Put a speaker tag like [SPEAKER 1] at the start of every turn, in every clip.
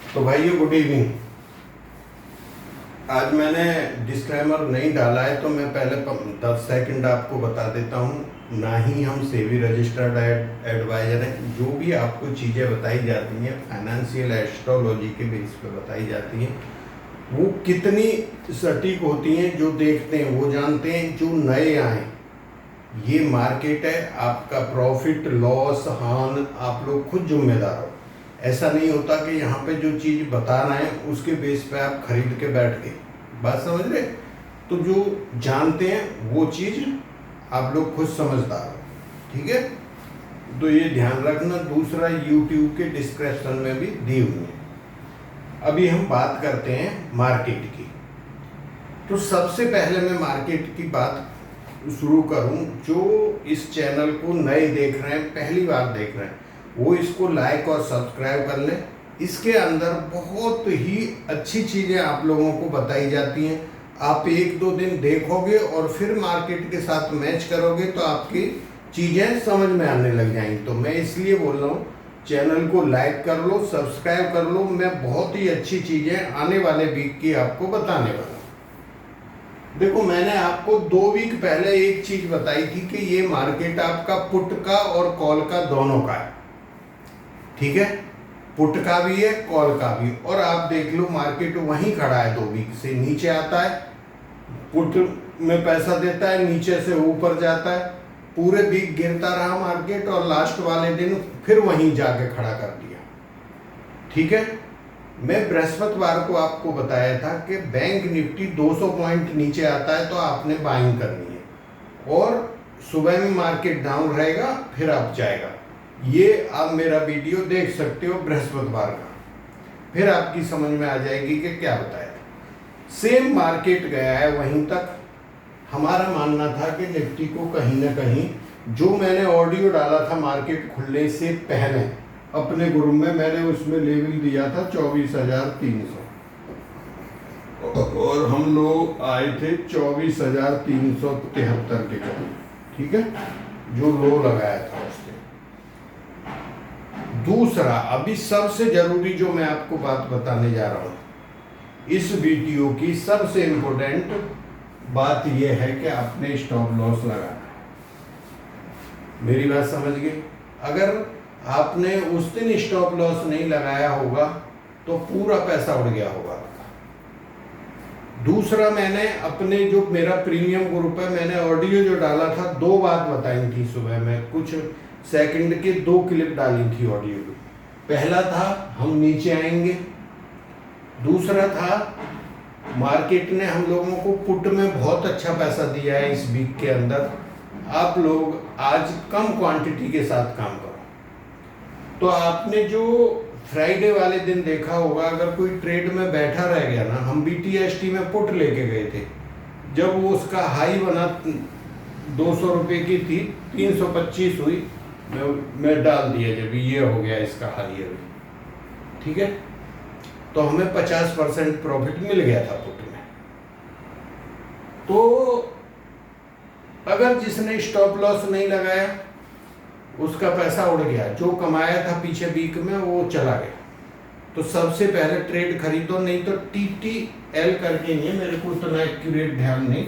[SPEAKER 1] तो भाइयों good evening. आज मैंने डिस्क्लेमर नहीं डाला है तो मैं पहले 10 सेकंड आपको बता देता हूँ। ना ही हम सेबी रजिस्टर्ड एडवाइजर हैं। जो भी आपको चीज़ें बताई जाती हैं फाइनेंशियल एस्ट्रोलॉजी के बेस पे बताई जाती हैं, वो कितनी सटीक होती हैं जो देखते हैं वो जानते हैं। जो नए आए, ये मार्केट है, आपका प्रॉफिट लॉस हान आप लोग खुद जिम्मेदार हो। ऐसा नहीं होता कि यहाँ पे जो चीज़ बता रहे हैं उसके बेस पे आप खरीद के बैठ गए। बात समझ रहे? तो जो जानते हैं वो चीज़ आप लोग खुद समझदार हो, ठीक है? तो ये ध्यान रखना। दूसरा, यूट्यूब के डिस्क्रिप्शन में भी दी हुई है। अभी हम बात करते हैं मार्केट की। तो सबसे पहले मैं मार्केट की बात शुरू करूं। जो इस चैनल को नए देख रहे हैं, पहली बार देख रहे हैं, वो इसको लाइक और सब्सक्राइब कर लें। इसके अंदर बहुत ही अच्छी चीज़ें आप लोगों को बताई जाती हैं। आप 1-2 दिन देखोगे और फिर मार्केट के साथ मैच करोगे तो आपकी चीज़ें समझ में आने लग जाएंगी। तो मैं इसलिए बोल रहा हूँ, चैनल को लाइक कर लो, सब्सक्राइब कर लो। मैं बहुत ही अच्छी चीज़ें आने वाले वीक की आपको बताने वाला हूँ। देखो, मैंने आपको 2 वीक पहले एक चीज़ बताई थी कि ये मार्केट आपका पुट का और कॉल का दोनों का है, ठीक है? पुट का भी है, कॉल का भी। और आप देख लो मार्केट वहीं खड़ा है। 2 वीक से नीचे आता है, पुट में पैसा देता है, नीचे से ऊपर जाता है, पूरे वीक गिरता रहा मार्केट और लास्ट वाले दिन फिर वहीं जाके खड़ा कर दिया, ठीक है? मैं बृहस्पतिवार को आपको बताया था कि बैंक निफ्टी 200 पॉइंट नीचे आता है तो आपने बाइंग करनी है, और सुबह में मार्केट डाउन रहेगा फिर अप जाएगा। ये आप मेरा वीडियो देख सकते हो बृहस्पतिवार का, फिर आपकी समझ में आ जाएगी कि क्या बताया था। सेम मार्केट गया है वहीं तक। हमारा मानना था कि निफ्टी को कहीं ना कहीं, जो मैंने ऑडियो डाला था मार्केट खुलने से पहले अपने ग्रुप में, मैंने उसमें लेवल दिया था 24,300 और हम लोग आए थे 24,373 के करीब, ठीक है, जो लो लगाया था उसने। दूसरा, अभी सबसे जरूरी जो मैं आपको बात बताने जा रहा हूं, इस वीडियो की सबसे इंपॉर्टेंट बात यह है कि आपने स्टॉप लॉस लगाना। मेरी बात समझ गए? अगर आपने उस दिन स्टॉप लॉस नहीं लगाया होगा तो पूरा पैसा उड़ गया होगा आपका। दूसरा, मैंने अपने जो मेरा प्रीमियम ग्रुप है, मैंने ऑडियो जो डाला था 2 बात बताई थी सुबह में, कुछ सेकंड के 2 क्लिप डाली थी ऑडियो की। पहला था हम नीचे आएंगे, दूसरा था मार्केट ने हम लोगों को पुट में बहुत अच्छा पैसा दिया है इस वीक के अंदर, आप लोग आज कम क्वांटिटी के साथ काम करो। तो आपने जो फ्राइडे वाले दिन देखा होगा, अगर कोई ट्रेड में बैठा रह गया ना, हम BTST में पुट लेके गए थे, जब वो उसका हाई बना 200 रुपये की थी, 325 हुई, मैं डाल दिया जब ये हो गया इसका हाई अभी, ठीक है? तो हमें 50% प्रॉफिट मिल गया था पुट में। तो अगर जिसने स्टॉप लॉस नहीं लगाया उसका पैसा उड़ गया, जो कमाया था पीछे वीक में वो चला गया। तो सबसे पहले ट्रेड खरीदो, नहीं तो TTL करके नहीं है, मेरे को उतना एक्यूरेट ध्यान नहीं,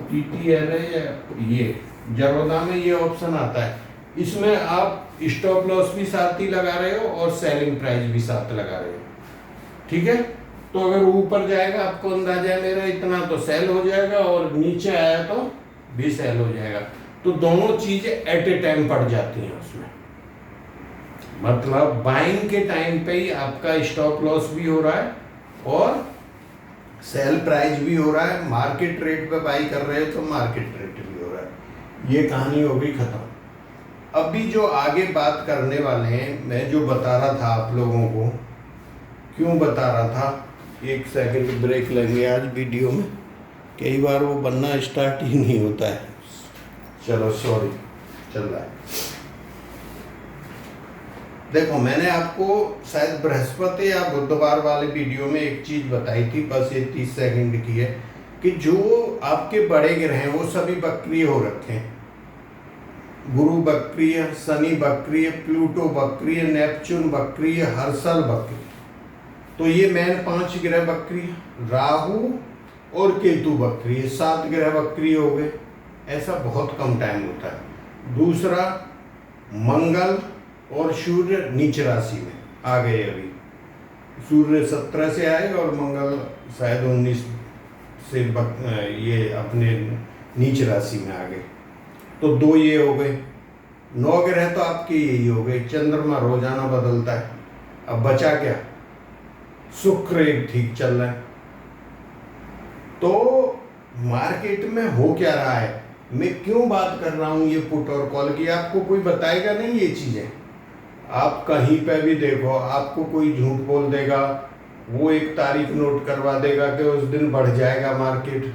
[SPEAKER 1] TTL है या ये जरोदा में ये ऑप्शन आता है, इसमें आप स्टॉप लॉस भी साथ ही लगा रहे हो और सेलिंग प्राइस भी साथ लगा रहे हो, ठीक है? तो अगर ऊपर जाएगा, आपको अंदाजा है मेरा इतना, तो सेल हो जाएगा, और नीचे आया तो भी सेल हो जाएगा। तो दोनों चीजें एट ए टाइम पड़ जाती हैं उसमें। मतलब बाइंग के टाइम पे ही आपका स्टॉप लॉस भी हो रहा है और सेल प्राइस भी हो रहा है। मार्केट रेट पे बाई कर रहे हो तो मार्केट रेट भी हो रहा है। ये कहानी हो गई खत्म। अभी जो आगे बात करने वाले हैं, मैं जो बता रहा था आप लोगों को, क्यों बता रहा था, 1 सेकंड ब्रेक लेंगे आज वीडियो में, कई बार वो बनना स्टार्ट ही नहीं होता है। चलो सॉरी, चल रहा है। देखो, मैंने आपको शायद बृहस्पति या बुधवार वाले वीडियो में एक चीज बताई थी, बस ये 30 सेकंड की है, कि जो आपके बड़े ग्रह हैं वो सभी वक्रीय हो रखे हैं। गुरु वक्रीय, शनि वक्रीय, प्लूटो वक्रीय, नेपच्यून वक्रीय, हर्षल वक्रीय, तो ये मैन 5 ग्रह बकरी, राहु और केतु बकरी, 7 ग्रह बकरी हो गए। ऐसा बहुत कम टाइम होता है। दूसरा, मंगल और सूर्य नीच राशि में आ गए। अभी सूर्य 17 से आए और मंगल शायद 19 से ये अपने नीच राशि में आ गए। तो 2 ये हो गए। 9 ग्रह तो आपके यही हो गए। चंद्रमा रोजाना बदलता है। अब बचा क्या? शुक्र एक ठीक चल रहा है। तो मार्केट में हो क्या रहा है, मैं क्यों बात कर रहा हूं ये पुट और कॉल की, आपको कोई बताएगा नहीं ये चीजें। आप कहीं पे भी देखो, आपको कोई झूठ बोल देगा, वो एक तारीख नोट करवा देगा कि उस दिन बढ़ जाएगा मार्केट,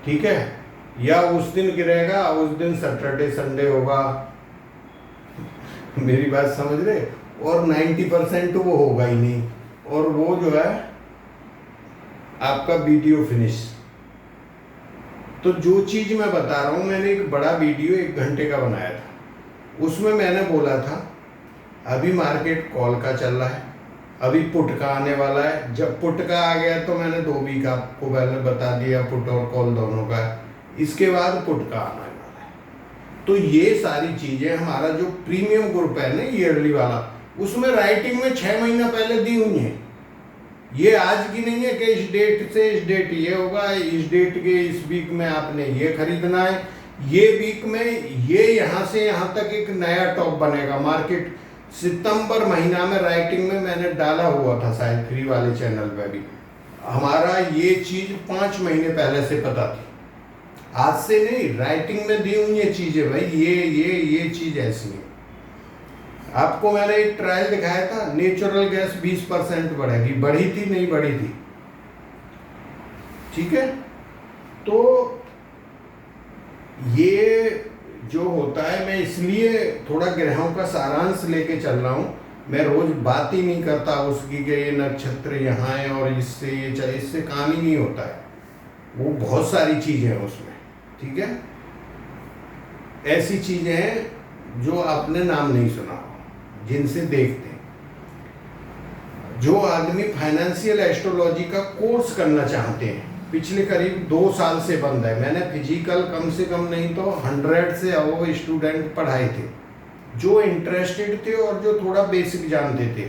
[SPEAKER 1] ठीक है, या उस दिन गिरेगा, उस दिन सैटरडे संडे होगा। मेरी बात समझ रहे? और 90% तो वो होगा ही नहीं, और वो जो है आपका वीडियो फिनिश। तो जो चीज मैं बता रहा हूं, मैंने एक बड़ा वीडियो 1 घंटे का बनाया था। उसमें मैंने बोला था अभी मार्केट कॉल का चल रहा है, अभी पुट का आने वाला है। जब पुट का आ गया तो मैंने 2 वीक आपको पहले बता दिया पुट और कॉल दोनों का। इसके बाद पुट का आने वाला है। तो ये सारी चीजें हमारा जो प्रीमियम ग्रुप है ना ईयरली वाला, उसमें राइटिंग में 6 महीना पहले दी हुई है। ये आज की नहीं है कि इस डेट से इस डेट ये होगा, इस डेट के इस वीक में आपने ये खरीदना है, ये वीक में ये यहाँ से यहाँ तक एक नया टॉप बनेगा। मार्केट सितंबर महीना में राइटिंग में मैंने डाला हुआ था, शायद फ्री वाले चैनल पे भी। हमारा ये चीज 5 महीने पहले से पता थी, आज से नहीं, राइटिंग में दी हुई ये चीजें भाई। ये चीज ऐसी है। आपको मैंने एक ट्रायल दिखाया था, नेचुरल गैस 20% बढ़ेगी, बढ़ी थी नहीं बढ़ी थी, ठीक है। तो ये जो होता है, मैं इसलिए थोड़ा ग्रहों का सारांश लेके चल रहा हूं। मैं रोज बात ही नहीं करता उसकी कि ये नक्षत्र यहाँ है और इससे ये चले, इससे काम ही नहीं होता है। वो बहुत सारी चीजें हैं उसमें, ठीक है। ऐसी चीजें हैं जो आपने नाम नहीं सुना, जिनसे देखते हैं। जो आदमी फाइनेंशियल एस्ट्रोलॉजी का कोर्स करना चाहते हैं, पिछले करीब 2 साल से बंद है। मैंने फिजिकल कम से कम नहीं तो 100 से अबव स्टूडेंट पढ़ाए थे, जो इंटरेस्टेड थे और जो थोड़ा बेसिक जानते थे।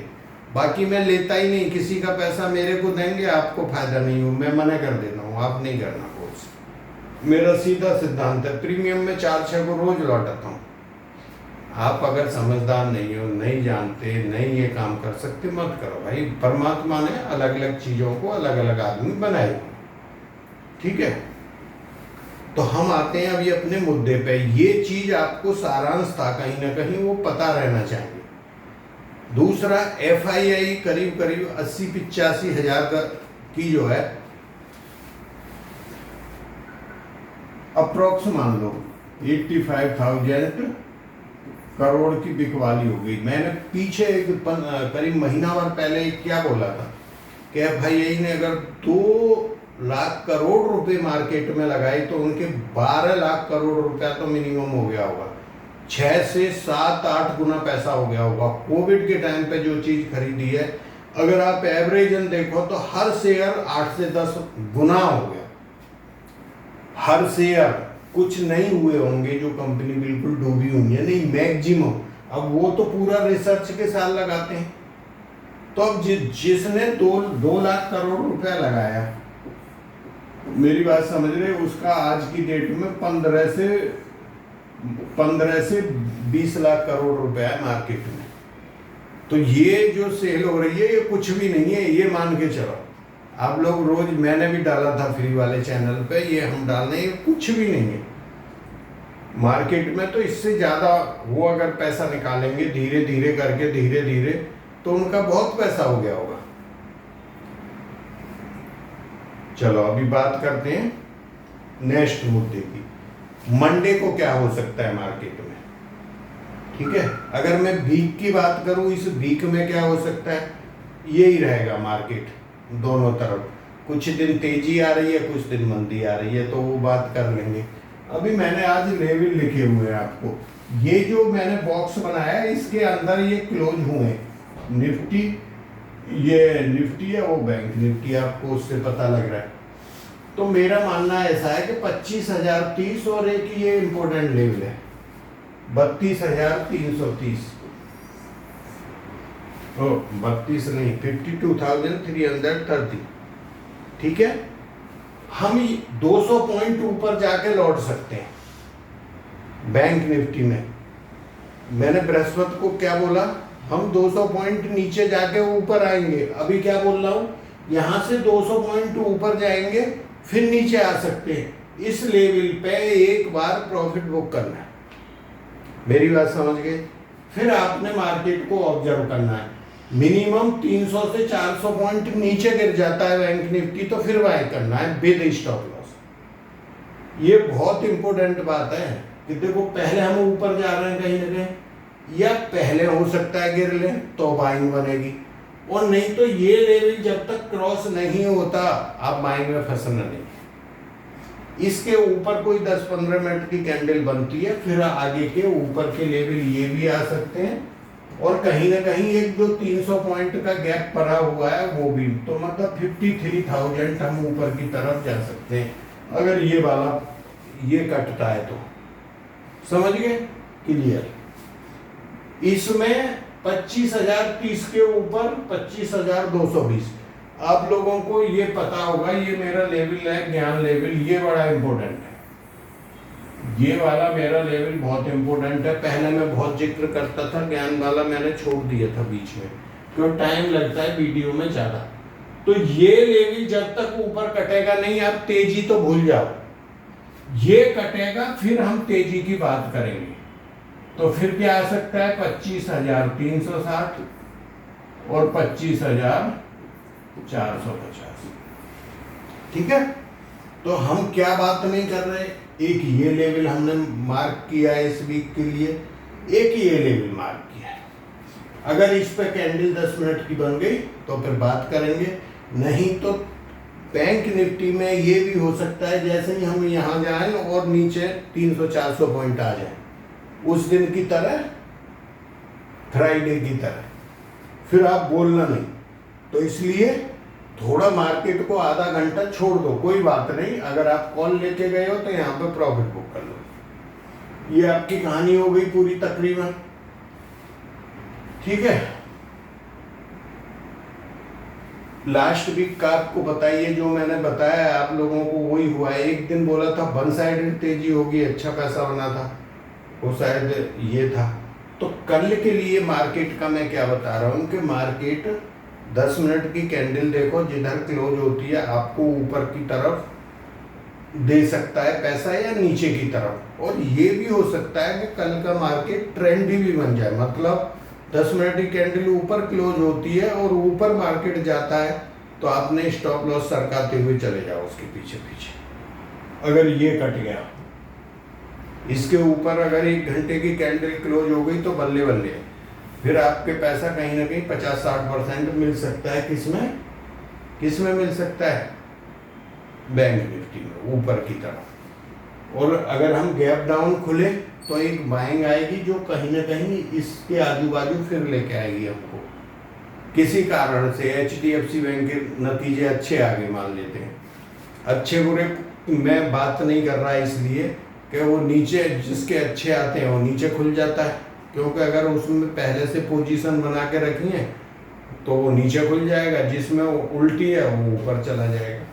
[SPEAKER 1] बाकी मैं लेता ही नहीं, किसी का पैसा मेरे को देंगे आपको फायदा नहीं हो, मैं मना कर देता हूँ, आप नहीं करना कोर्स। मेरा सीधा सिद्धांत है, प्रीमियम में 4-6 को रोज लौटाता हूँ। आप अगर समझदार नहीं हो, नहीं जानते, नहीं ये काम कर सकते, मत करो भाई। परमात्मा ने अलग अलग चीजों को अलग अलग आदमी बनाए, ठीक है। तो हम आते हैं अभी अपने मुद्दे पे। ये चीज आपको सारांश था, कहीं ना कहीं वो पता रहना चाहिए। दूसरा, FII करीब 80-85 हजार का की जो है अप्रोक्स मान लो 85,000 करोड़ की बिकवाली हो गई। मैंने पीछे करीब महीना भर पहले क्या बोला था कि FII ने अगर 2 लाख करोड़ रुपए मार्केट में लगाए तो उनके 12 लाख करोड़ रुपया तो मिनिमम हो गया होगा। 6 से 7-8 गुना पैसा हो गया होगा। कोविड के टाइम पे जो चीज खरीदी है, अगर आप एवरेजन देखो तो हर शेयर 8 से 10 गुना हो गया। हर शेयर, कुछ नहीं हुए होंगे जो कंपनी बिल्कुल डूबी हुई है, नहीं, मैक्सिमम। अब वो तो पूरा रिसर्च के साथ लगाते हैं। तो अब जिसने 2 लाख करोड़ रुपया लगाया, मेरी बात समझ रहे, उसका आज की डेट में 15 से 20 लाख करोड़ रुपया है मार्केट में। तो ये जो सेल हो रही है ये कुछ भी नहीं है, ये मान के चलो। आप लोग रोज, मैंने भी डाला था फ्री वाले चैनल पे, ये हम डाल रहे हैं, कुछ भी नहीं है मार्केट में। तो इससे ज्यादा वो अगर पैसा निकालेंगे धीरे धीरे करके, धीरे धीरे, तो उनका बहुत पैसा हो गया होगा। चलो अभी बात करते हैं नेक्स्ट मुद्दे की। मंडे को क्या हो सकता है मार्केट में, ठीक है। अगर मैं वीक की बात करूं, इस वीक में क्या हो सकता है, यही रहेगा मार्केट दोनों तरफ। कुछ दिन तेजी आ रही है, कुछ दिन मंदी आ रही है, तो वो बात कर लेंगे। अभी मैंने आज लेवल लिखे हुए हैं आपको। ये जो मैंने बॉक्स बनाया है, इसके अंदर ये क्लोज हुए निफ्टी ये निफ्टी है, वो बैंक निफ्टी, आपको उससे पता लग रहा है। तो मेरा मानना ऐसा है कि 25,030 और एक ये इंपॉर्टेंट लेवल है 32,330, 32 नहीं 52,330, ठीक है। हम 200 पॉइंट ऊपर जाके लौट सकते हैं बैंक निफ्टी में। मैंने बृहस्पति को क्या बोला, हम 200 पॉइंट नीचे जाके ऊपर आएंगे। अभी क्या बोल रहा हूं, यहां से 200 पॉइंट ऊपर जाएंगे फिर नीचे आ सकते हैं। इस लेवल पे एक बार प्रॉफिट बुक करना है, मेरी बात समझ गए। फिर आपने मार्केट को ऑब्जर्व करना है। मिनिमम 300 से 400 पॉइंट नीचे गिर जाता है बैंक निफ्टी तो फिर बाय करना है विद स्टॉप लॉस। ये बहुत इंपॉर्टेंट बात है कि देखो पहले हम ऊपर जा रहे हैं कहीं ना कहीं, या पहले हो सकता है गिर लें तो बाइंग बनेगी, और नहीं तो ये लेवल जब तक क्रॉस नहीं होता आप बाइंग में फंसना नहीं। इसके ऊपर कोई 10-15 मिनट की कैंडल बनती है, फिर आगे के ऊपर के लेवल ये भी आ सकते हैं, और कहीं ना कहीं एक जो 300 पॉइंट का गैप पड़ा हुआ है वो भी, तो मतलब 53,000 हम ऊपर की तरफ जा सकते हैं अगर ये वाला ये कटता है तो। समझ गए, क्लियर। इसमें 25,030 के ऊपर 25,220, आप लोगों को ये पता होगा, ये मेरा लेवल है ज्ञान लेवल, ये बड़ा इंपॉर्टेंट है। ये वाला मेरा लेवल बहुत इंपॉर्टेंट है। पहले मैं बहुत जिक्र करता था, ज्ञान वाला मैंने छोड़ दिया था बीच में, क्यों टाइम लगता है वीडियो में ज़्यादा। तो ये लेवल जब तक ऊपर कटेगा नहीं, आप तेजी तो भूल जाओ, ये कटेगा फिर हम तेजी की बात करेंगे। तो फिर क्या आ सकता है, 25,360 और 25,450, ठीक है। तो हम क्या बात नहीं कर रहे, एक ये लेवल हमने मार्क किया है इस वीक के लिए, एक ये लेवल मार्क किया है। अगर इस पे कैंडल 10 मिनट की बन गई तो फिर बात करेंगे, नहीं तो बैंक निफ्टी में ये भी हो सकता है जैसे ही हम यहाँ जाएं और नीचे 300-400 पॉइंट आ जाए उस दिन की तरह, फ्राइडे की तरह, फिर आप बोलना नहीं। तो इसलिए थोड़ा मार्केट को आधा घंटा छोड़ दो, कोई बात नहीं। अगर आप कॉल लेके गए हो तो यहाँ पे प्रॉफिट बुक कर लो। ये आपकी कहानी हो गई पूरी तकरीबन, ठीक है। लास्ट वीक का आपको बताइए, जो मैंने बताया आप लोगों को वही हुआ है। एक दिन बोला था वन साइडेड तेजी होगी, अच्छा पैसा बना था, वो शायद ये था। तो कल के लिए मार्केट का मैं क्या बता रहा हूँ कि मार्केट 10 मिनट की कैंडल देखो, जिधर क्लोज होती है आपको ऊपर की तरफ दे सकता है पैसा या नीचे की तरफ। और ये भी हो सकता है कि कल का मार्केट ट्रेंडी भी बन जाए, मतलब 10 मिनट की कैंडल ऊपर क्लोज होती है और ऊपर मार्केट जाता है तो आपने स्टॉप लॉस सरकाते हुए चले जाओ उसके पीछे पीछे। अगर ये कट गया, इसके ऊपर अगर 1 घंटे की कैंडल क्लोज हो गई तो बल्ले बल्ले, फिर आपके पैसा कहीं ना कहीं 50-60% मिल सकता है। किसमें मिल सकता है, बैंक निफ्टी में ऊपर की तरफ। और अगर हम गैप डाउन खुले तो एक बाइंग आएगी जो कहीं ना कहीं इसके आजू बाजू फिर लेके आएगी हमको, किसी कारण से। HDFC बैंक के नतीजे अच्छे आगे मान लेते हैं, अच्छे बुरे मैं बात नहीं कर रहा इसलिए कि वो नीचे, जिसके अच्छे आते हैं वो नीचे खुल जाता है, क्योंकि अगर उसमें पहले से पोजीशन बना के रखी है तो वो नीचे खुल जाएगा, जिसमें वो उल्टी है वो ऊपर चला जाएगा।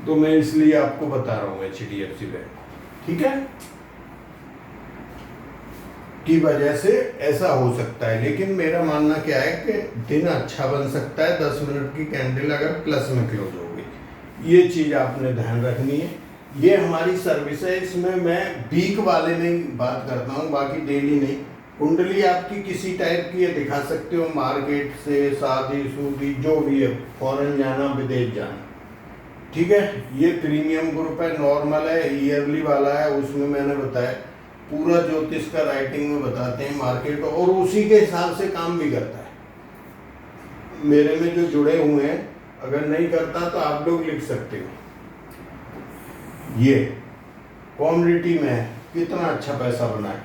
[SPEAKER 1] तो मैं इसलिए आपको बता रहा हूँ HDFC बैंक, ठीक है, की वजह से ऐसा हो सकता है। लेकिन मेरा मानना क्या है कि दिन अच्छा बन सकता है 10 मिनट की कैंडल अगर प्लस में क्लोज हो गई। ये चीज़ आपने ध्यान रखनी है। ये हमारी सर्विस है, इसमें मैं वीक वाले में बात करता हूँ, बाकी डेली नहीं। कुंडली आपकी किसी टाइप की है दिखा सकते हो, मार्केट से, शादी सूदी जो भी है, फॉरेन जाना, विदेश जाना, ठीक है। ये प्रीमियम ग्रुप है, नॉर्मल है, ईयरली वाला है, उसमें मैंने बताया पूरा ज्योतिष का राइटिंग में बताते हैं मार्केट, और उसी के हिसाब से काम भी करता है। मेरे में जो जुड़े हुए हैं, अगर नहीं करता तो आप लोग लिख सकते हो। ये कॉमोडिटी में कितना अच्छा पैसा बना है।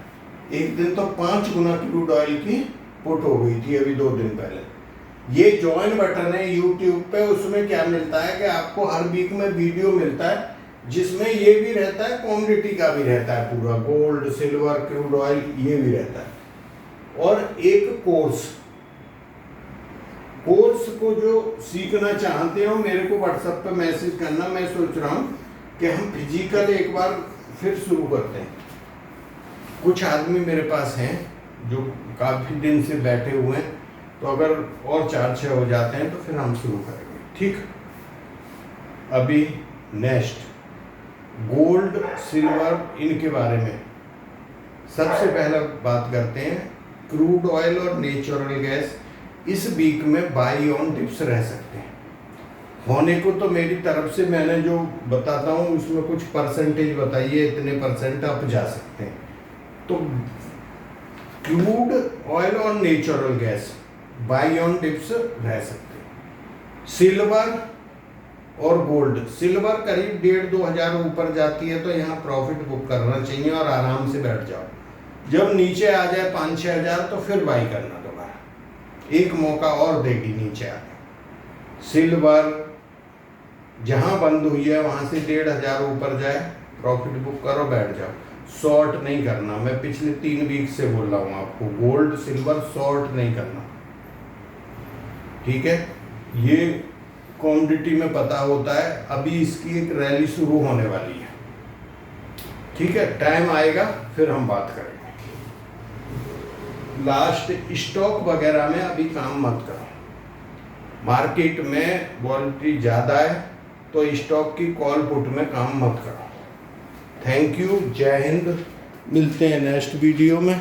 [SPEAKER 1] एक दिन तो 5 गुना क्रूड ऑयल की पुट हो गई थी अभी 2 दिन पहले, ये ज्वाइन बटन है यूट्यूब पे, उसमें क्या मिलता है कि आपको हर वीक में वीडियो मिलता है जिसमें ये भी रहता है, कमोडिटी का भी रहता है, पूरा गोल्ड सिल्वर क्रूड ऑयल ये भी रहता है। और एक कोर्स को जो सीखना चाहते हो मेरे को व्हाट्सएप पे मैसेज करना। मैं सोच रहा हूँ कि हम फिजिकल एक बार फिर शुरू करते हैं। कुछ आदमी मेरे पास हैं जो काफ़ी दिन से बैठे हुए हैं, तो अगर और 4-6 हो जाते हैं तो फिर हम शुरू करेंगे, ठीक। अभी नेक्स्ट गोल्ड सिल्वर इनके बारे में सबसे पहले बात करते हैं। क्रूड ऑयल और नेचुरल गैस इस वीक में बाई ऑन डिप्स रह सकते हैं। होने को तो मेरी तरफ से मैंने जो बताता हूँ उसमें कुछ परसेंटेज बताइए, इतने परसेंट अप जा सकते हैं। तो क्रूड ऑयल और natural gas by on dips रह सकते हैं। सिल्वर और गोल्ड, सिल्वर करीब 1,500-2 हज़ार ऊपर जाती है तो यहाँ प्रॉफिट बुक करना चाहिए और आराम से बैठ जाओ। जब नीचे आ जाए 5-6 हज़ार तो फिर बाई करना, दोबारा एक मौका और देगी नीचे आके। सिल्वर जहाँ बंद हुई है वहाँ से 1,500 हज़ार ऊपर जाए, प्रॉफिट बुक करो, बैठ जाओ। शॉर्ट नहीं करना, मैं पिछले 3 वीक से बोल रहा हूँ आपको, गोल्ड सिल्वर शॉर्ट नहीं करना, ठीक है। ये क्वांटिटी में पता होता है। अभी इसकी एक रैली शुरू होने वाली है, ठीक है, टाइम आएगा फिर हम बात करेंगे। लास्ट स्टॉक वगैरह में अभी काम मत करो, मार्केट में वॉलेटिलिटी ज़्यादा है तो स्टॉक की कॉल पुट में काम मत करो। थैंक यू, जय हिंद, मिलते हैं नेक्स्ट वीडियो में।